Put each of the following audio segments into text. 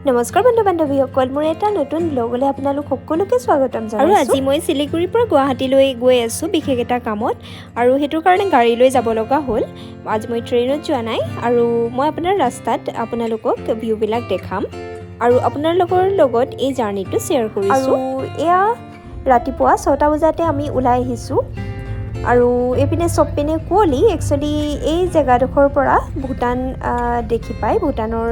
নমস্কাৰ বন্ধু বান্ধৱীসকল, মোৰ এটা নতুন ব্লগলৈ আপোনালোক সকলোকে স্বাগতম জনাইছোঁ। আৰু আজি মই শিলিগুৰিৰ পৰা গুৱাহাটীলৈ গৈ আছোঁ বিশেষ এটা কামত, আৰু সেইটোৰ কাৰণে গাড়ী লৈ যাব লগা হ'ল। আজি মই ট্ৰেইনত যোৱা নাই, আৰু মই আপোনাৰ ৰাস্তাত আপোনালোকক ভিউবিলাক দেখাম আৰু আপোনালোকৰ লগত এই জাৰ্ণিটো শ্বেয়াৰ কৰিছোঁ। আৰু এয়া ৰাতিপুৱা 6টা বজাতে আমি ওলাই আহিছোঁ, আৰু এইপিনে চবপিনে কুঁৱলী। একচুৱেলি এই জেগাডোখৰৰ পৰা ভূটান দেখি পায়, ভূটানৰ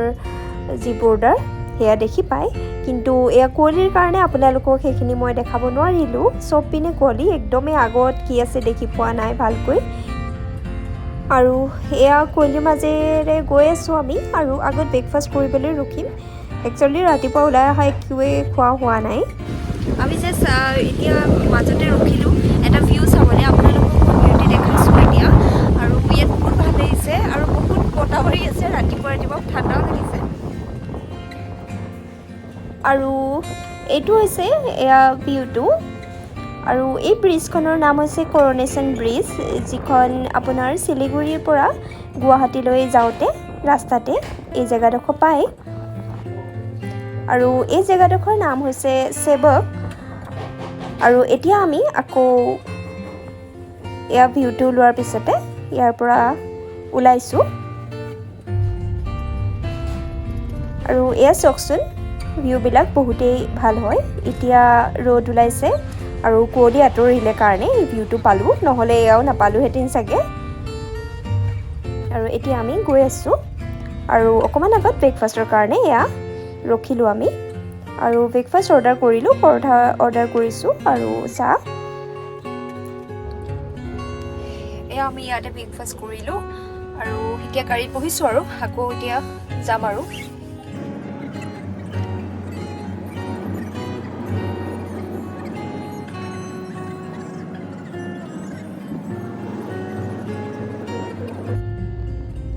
যি বৰ্ডাৰ সেয়া দেখি পায়, কিন্তু এয়া কুঁৱলীৰ কাৰণে আপোনালোকক সেইখিনি মই দেখাব নোৱাৰিলোঁ। চব পিনে কুঁৱলী, একদমেই আগত কি আছে দেখি পোৱা নাই ভালকৈ, আৰু এয়া কুঁৱলীৰ মাজেৰে গৈ আছোঁ আমি। আৰু আগত ব্ৰেকফাষ্ট কৰিবলৈ ৰখিম। একচুৱেলি ৰাতিপুৱা ওলাই অহা একোৱেই খোৱা হোৱা নাই। আমি জাষ্ট এতিয়া মাজতে ৰখিলোঁ এটা ভিউ চাবলৈ। আপোনালোকক মই ভিউটি দেখাইছোঁ এতিয়া, আৰু ইয়াত বহুত ভাল লাগিছে আৰু বহুত বতাহ মাৰি আছে। ৰাতিপুৱা ঠাণ্ডাও লাগিছে। আৰু এইটো হৈছে এয়া ভিউটো, আৰু এই ব্ৰিজখনৰ নাম হৈছে কৰনেশ্যন ব্ৰিজ, যিখন আপোনাৰ শিলিগুৰিৰ পৰা গুৱাহাটীলৈ যাওঁতে ৰাস্তাতে এই জেগাডোখৰ পায়। আৰু এই জেগাডোখৰ নাম হৈছে সেৱক। আৰু এতিয়া আমি আকৌ এয়া ভিউটো লোৱাৰ পিছতে ইয়াৰ পৰা ওলাইছোঁ। আৰু এয়া চাওকচোন, ভিউবিলাক বহুতেই ভাল হয়। এতিয়া ৰ'দ ওলাইছে আৰু কুঁৱলী আঁতৰিলে কাৰণে এই ভিউটো পালোঁ, নহ'লে এয়াও নাপালোঁহেঁতেন চাগে। আৰু এতিয়া আমি গৈ আছোঁ, আৰু অকণমান আগত ব্ৰেকফাষ্টৰ কাৰণে এয়া ৰখিলোঁ আমি, আৰু ব্ৰেকফাষ্ট অৰ্ডাৰ কৰিলোঁ। পৰঠা অৰ্ডাৰ কৰিছোঁ আৰু চাহ। এয়া আমি ইয়াতে ব্ৰেকফাষ্ট কৰিলোঁ, আৰু এতিয়া গাড়ীত বহিছোঁ, আৰু আকৌ এতিয়া যাম।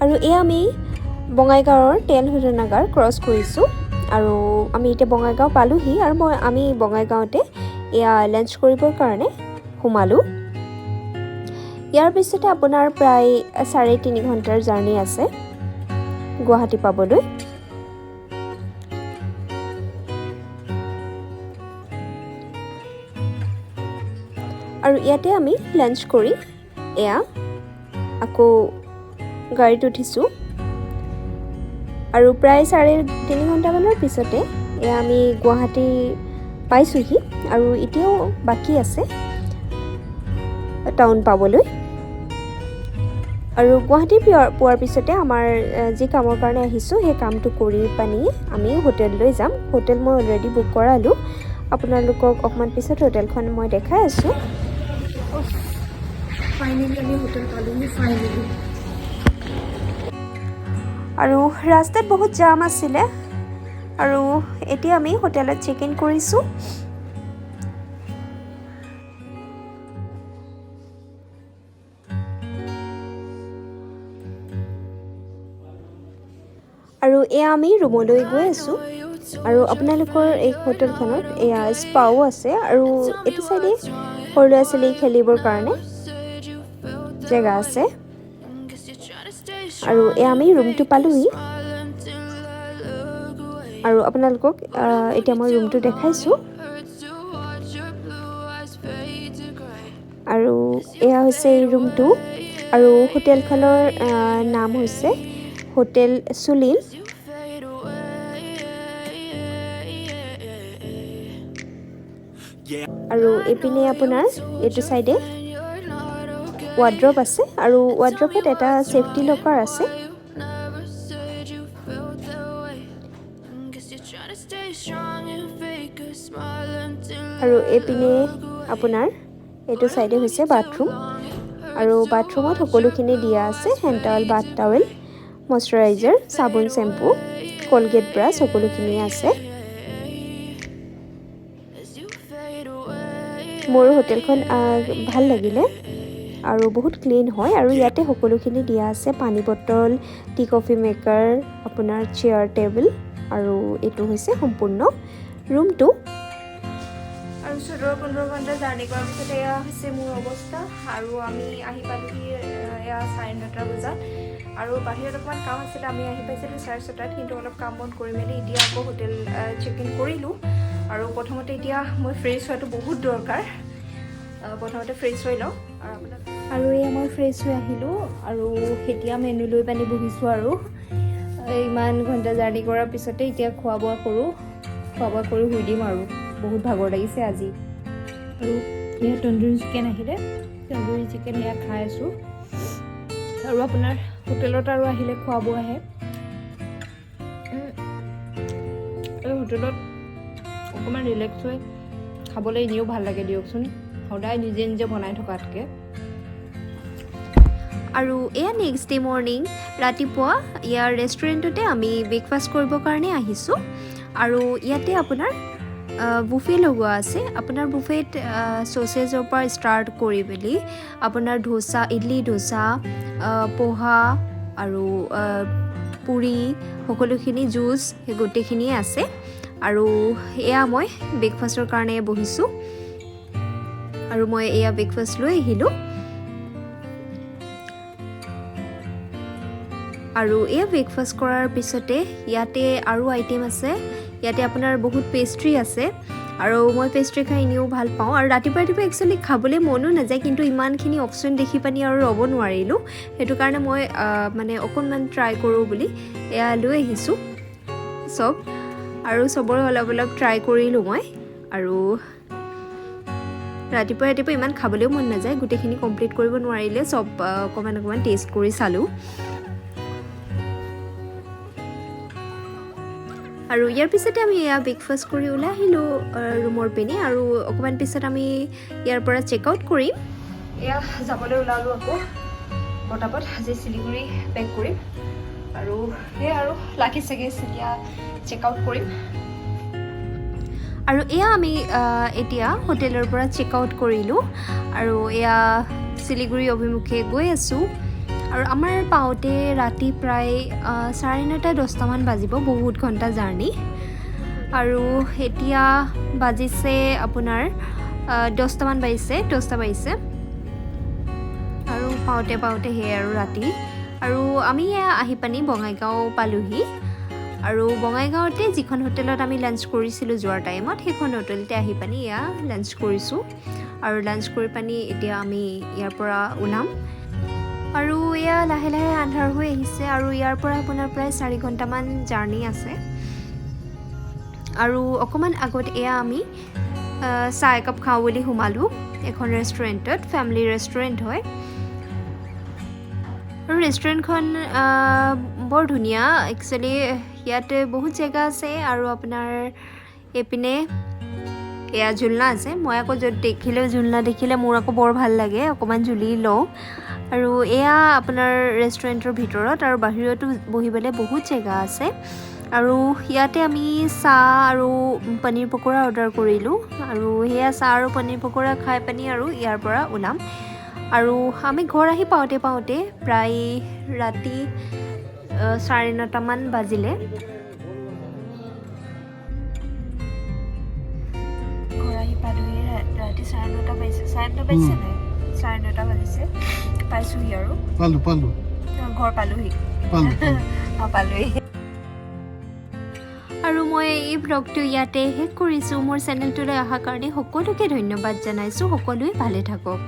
আৰু এয়া আমি বঙাইগাঁৱৰ তেল শোধনাগাৰ ক্ৰছ কৰিছোঁ, আৰু আমি এতিয়া বঙাইগাঁও পালোঁহি। আৰু আমি বঙাইগাঁৱতে এয়া লাঞ্চ কৰিবৰ কাৰণে সোমালোঁ। ইয়াৰ পিছতে আপোনাৰ প্ৰায় 3.5 ঘণ্টাৰ জাৰ্ণি আছে গুৱাহাটী পাবলৈ। আৰু ইয়াতে আমি লাঞ্চ কৰি এয়া আকৌ গাড়ীত উঠিছোঁ, আৰু প্ৰায় 3.5 ঘণ্টামানৰ পিছতে এয়া আমি গুৱাহাটী পাইছোঁহি। আৰু এতিয়াও বাকী আছে টাউন পাবলৈ। আৰু গুৱাহাটী পোৱাৰ পিছতে আমাৰ যি কামৰ কাৰণে আহিছোঁ সেই কামটো কৰি পানি আমি হোটেললৈ যাম। হোটেল মই অলৰেডি বুক কৰালোঁ, আপোনালোকক অকণমান পিছত হোটেলখন মই দেখাই আছোঁ। ফাইনেলি আমি হোটেল পালোঁহি, ফাইনেলি। আৰু ৰাস্তাত বহুত জাম আছিলে, আৰু এতিয়া আমি হোটেলত চেক ইন কৰিছোঁ। আৰু এয়া আমি ৰুমলৈ গৈ আছোঁ। আৰু আপোনালোকৰ এই হোটেলখনত এয়া স্পাও আছে, আৰু এইটো চাইডে সৰু ল'ৰা ছোৱালী খেলিবৰ কাৰণে জেগা আছে। আৰু এয়া আমি ৰুমটো পালোঁহি, আৰু আপোনালোকক এতিয়া মই ৰুমটো দেখাইছোঁ। আৰু এয়া হৈছে এই ৰুমটো, আৰু হোটেলখনৰ নাম হৈছে হোটেল সুলিন। আৰু এইপিনে আপোনাৰ এইটো চাইডে ৱাৰ্ড্ৰপ আছে, আৰু ৱাৰ্ড্ৰপত এটা ছেফটি লকাৰ আছে। আৰু এইপিনে আপোনাৰ এইটো চাইডে হৈছে বাথৰুম, আৰু বাথৰুমত সকলোখিনি দিয়া আছে। Hand towel, bath towel, moisturiser, চাবোন, চেম্পু, কলগেট ব্ৰাছ সকলোখিনি আছে। মোৰ হোটেলখন ভাল লাগিলে, আৰু বহুত ক্লিন হয়। আৰু ইয়াতে সকলোখিনি দিয়া আছে, পানী বটল, টি কফি মেকাৰ, আপোনাৰ চেয়াৰ টেবুল, আৰু এইটো হৈছে সম্পূৰ্ণ ৰুমটো। আৰু 14-15 ঘণ্টা জাৰ্ণি কৰাৰ পিছত এয়া হৈছে মোৰ অৱস্থা। আৰু আমি আহি পালোঁহি এয়া 9:30 বজাত আৰু বাহিৰত অকণমান কাম আছিলে আমি আহি পাইছিলোঁ 6:30 কিন্তু অলপ কাম বন কৰি মেলি এতিয়া আকৌ হোটেল চেক ইন কৰিলোঁ আৰু প্ৰথমতে এতিয়া মই ফ্ৰেছ হোৱাটো বহুত দৰকাৰ প্ৰথমতে ফ্ৰেছ হৈ লওঁ আৰু এয়া মই ফ্ৰেছ হৈ আহিলোঁ আৰু এতিয়া মেনু লৈ পানি বহিছোঁ আৰু ইমান ঘণ্টা জাৰ্ণি কৰাৰ পিছতে এতিয়া খোৱা বোৱা কৰি শুই দিম আৰু বহুত ভাগৰ লাগিছে আজি আৰু এয়া তন্দুৰী চিকেন আহিলে তন্দুৰী চিকেন এয়া খাই আছোঁ আৰু আপোনাৰ হোটেলত আৰু আহিলে খোৱা বোৱা আহে এই হোটেলত অকণমান ৰিলেক্স হৈ খাবলৈ এনেও ভাল লাগে দিয়কচোন সদায় নিজে নিজে বনাই থকাতকৈ আৰু এয়া নেক্সট ডে মৰ্ণিং ৰাতিপুৱা ইয়াৰ ৰেষ্টুৰেণ্টতে আমি ব্ৰেকফাষ্ট কৰিবৰ কাৰণে আহিছোঁ আৰু ইয়াতে আপোনাৰ বুফে লগোৱা আছে আপোনাৰ বুফেত চচেজৰ পৰা ষ্টাৰ্ট কৰি মেলি আপোনাৰ ধোচা ইডলি ধোচা পোহা আৰু পুৰি সকলোখিনি জুচ সেই গোটেইখিনিয়ে আছে আৰু এয়া মই ব্ৰেকফাষ্টৰ কাৰণে বহিছোঁ আৰু মই এয়া ব্ৰেকফাষ্ট লৈ আহিলোঁ আৰু এয়া ব্ৰেকফাষ্ট কৰাৰ পিছতে ইয়াতে আৰু আইটেম আছে ইয়াতে আপোনাৰ বহুত পেষ্ট্ৰি আছে আৰু মই পেষ্ট্ৰি খাই এনেও ভাল পাওঁ আৰু ৰাতিপুৱা একচুৱেলি খাবলৈ মনো নাযায় কিন্তু ইমানখিনি অপশ্যন দেখি পানি আৰু ৰ'ব নোৱাৰিলোঁ সেইটো কাৰণে মই মানে অকণমান ট্ৰাই কৰোঁ বুলি এয়া লৈ আহিছোঁ চব আৰু চবৰে অলপ অলপ ট্ৰাই কৰিলোঁ মই আৰু ৰাতিপুৱা ইমান খাবলৈও মন নাযায় গোটেইখিনি কমপ্লিট কৰিব নোৱাৰিলে চব অকণমান টেষ্ট কৰি চালোঁ আৰু ইয়াৰ পিছতে আমি এয়া ব্ৰেকফাষ্ট কৰি ওলাই আহিলোঁ ৰুমৰ পিনে আৰু অকণমান পিছত আমি ইয়াৰ পৰা চেক আউট কৰিম এয়া যাবলৈ ওলালোঁ আকৌ পটাপট আজি শিলিগুৰি পেক কৰিম আৰু সেয়া আৰু লাকি চেগেছ এতিয়া চেক আউট কৰিম আৰু এয়া আমি এতিয়া হোটেলৰ পৰা চেক আউট কৰিলোঁ আৰু এয়া শিলিগুৰি অভিমুখে গৈ আছোঁ আৰু আমাৰ পাওঁতে ৰাতি প্ৰায় 9:30-10টামান বাজিব বহুত ঘণ্টা জাৰ্ণি আৰু এতিয়া বাজিছে আপোনাৰ 10টা বাজিছে আৰু পাওঁতে সেয়াই আৰু ৰাতি আৰু আমি আহি পানি বঙাইগাঁও পালোহি আৰু বঙাইগাঁৱতে যিখন হোটেলত আমি লাঞ্চ কৰিছিলোঁ যোৱাৰ টাইমত সেইখন হোটেলতে আহি পানি এয়া লাঞ্চ কৰিছোঁ আৰু লাঞ্চ কৰি পানি এতিয়া আমি ইয়াৰ পৰা ওলাম আৰু এয়া লাহে লাহে আন্ধাৰ হৈ আহিছে আৰু ইয়াৰ পৰা আপোনাৰ প্ৰায় 4 ঘণ্টামান জাৰ্ণি আছে আৰু অকণমান আগত এয়া আমি চাহ একাপ খাওঁ বুলি সোমালোঁ এখন ৰেষ্টুৰেণ্টত ফেমিলি ৰেষ্টুৰেণ্ট হয় আৰু ৰেষ্টুৰেণ্টখন বৰ ধুনীয়া একচুৱেলি ইয়াতে বহুত জেগা আছে আৰু আপোনাৰ এইপিনে এয়া ঝুলনা আছে মই আকৌ য'ত ঝুলনা দেখিলে মোৰ আকৌ বৰ ভাল লাগে অকণমান ঝুলি লওঁ আৰু এয়া আপোনাৰ ৰেষ্টুৰেণ্টৰ ভিতৰত আৰু বাহিৰতো বহিবলৈ বহুত জেগা আছে আৰু ইয়াতে আমি চাহ আৰু পনীৰ পকৰা অৰ্ডাৰ কৰিলোঁ আৰু সেয়া চাহ আৰু পনীৰ পকৰা খাই পানি আৰু ইয়াৰ পৰা ওলাম আৰু আমি ঘৰ আহি পাওঁতে প্ৰায় ৰাতি 9:30মান বাজিলে ঘৰ আহি পালোহি ৰাতি 9:30 বাজিছে 9:30 বাজিছে পাইছোহি আৰু ঘৰ পালোহি আৰু মই এই ব্লগটো ইয়াতে শেষ কৰিছোঁ মোৰ চেনেলটোলৈ অহাৰ কাৰণে সকলোকে ধন্যবাদ জনাইছোঁ সকলোৱে ভালে থাকক